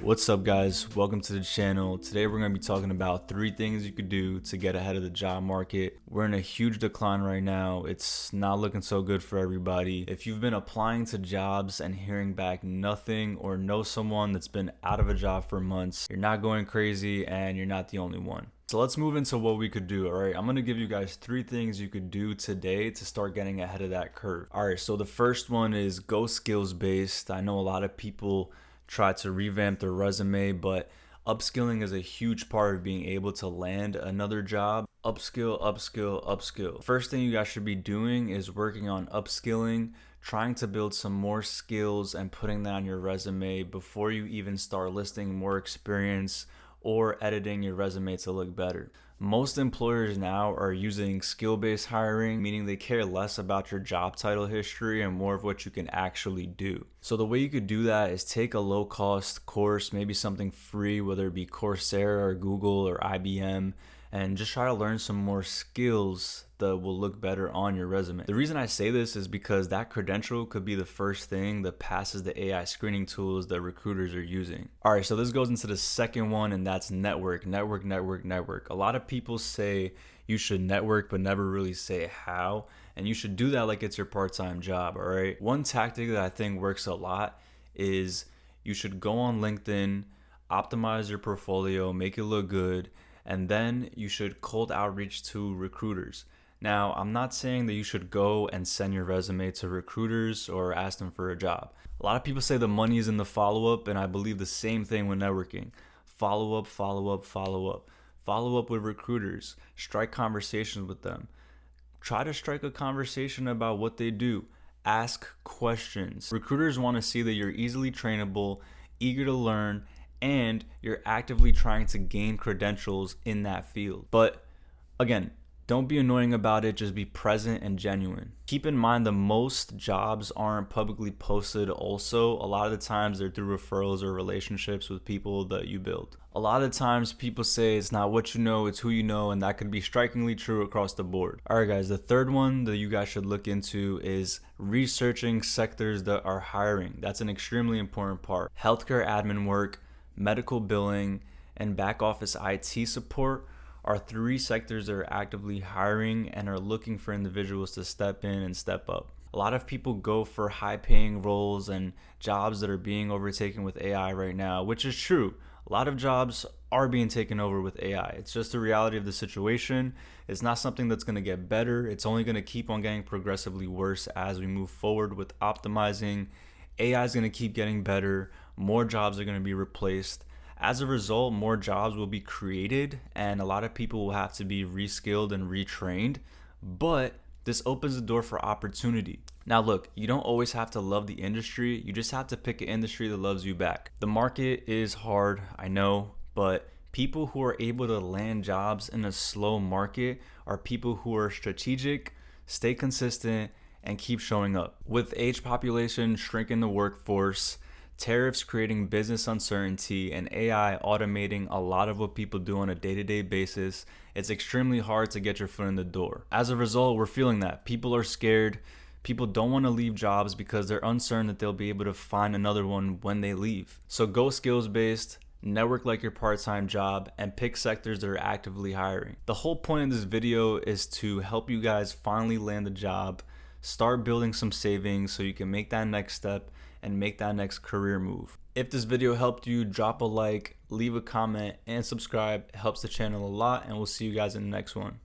What's up, guys? Welcome to the channel. Today we're going to be talking about 3 things you could do to get ahead of the job market. We're in a huge decline right now. It's not looking so good for everybody. If you've been applying to jobs and hearing back nothing, or know someone that's been out of a job for months, you're not going crazy and you're not the only one. So let's move into what we could do. All right, I'm going to give you guys 3 things you could do today to start getting ahead of that curve. All right, so the first one is go skills based. I know a lot of people try to revamp their resume, but upskilling is a huge part of being able to land another job. Upskill, upskill, upskill. First thing you guys should be doing is working on upskilling, trying to build some more skills and putting that on your resume before you even start listing more experience or editing your resume to look better. Most employers now are using skill-based hiring, meaning they care less about your job title history and more of what you can actually do. So the way you could do that is take a low-cost course, maybe something free, whether it be Coursera or Google or IBM, and just try to learn some more skills that will look better on your resume. The reason I say this is because that credential could be the first thing that passes the AI screening tools that recruiters are using. All right, so this goes into the second one, and that's network. A lot of people say you should network, but never really say how, and you should do that like it's your part-time job, all right? One tactic that I think works a lot is you should go on LinkedIn, optimize your portfolio, make it look good, and then you should cold outreach to recruiters. Now, I'm not saying that you should go and send your resume to recruiters or ask them for a job. A lot of people say the money is in the follow-up, and I believe the same thing with networking. Follow up, follow up, follow up. Follow up with recruiters. Strike conversations with them. Try to strike a conversation about what they do. Ask questions. Recruiters want to see that you're easily trainable, eager to learn, and you're actively trying to gain credentials in that field. But again, don't be annoying about it, just be present and genuine. Keep in mind that most jobs aren't publicly posted also. A lot of the times they're through referrals or relationships with people that you build. A lot of times people say it's not what you know, it's who you know, and that could be strikingly true across the board. All right, guys, the third one that you guys should look into is researching sectors that are hiring. That's an extremely important part. Healthcare admin work, medical billing, and back office IT support are 3 sectors that are actively hiring and are looking for individuals to step in and step up. A lot of people go for high-paying roles and jobs that are being overtaken with AI right now, which is true. A lot of jobs are being taken over with AI. It's just the reality of the situation. It's not something that's going to get better. It's only going to keep on getting progressively worse as we move forward with optimizing. AI is going to keep getting better. More jobs are going to be replaced. As a result, more jobs will be created and a lot of people will have to be reskilled and retrained, but this opens the door for opportunity. Now look, you don't always have to love the industry, you just have to pick an industry that loves you back. The market is hard, I know, but people who are able to land jobs in a slow market are people who are strategic, stay consistent, and keep showing up. With age population shrinking the workforce, tariffs creating business uncertainty, and AI automating a lot of what people do on a day-to-day basis, it's extremely hard to get your foot in the door. As a result, we're feeling that. People are scared. People don't want to leave jobs because they're uncertain that they'll be able to find another one when they leave. So go skills-based, network like your part-time job, and pick sectors that are actively hiring. The whole point of this video is to help you guys finally land a job, start building some savings so you can make that next step and make that next career move. If this video helped you, drop a like, leave a comment, and subscribe. It helps the channel a lot, and we'll see you guys in the next one.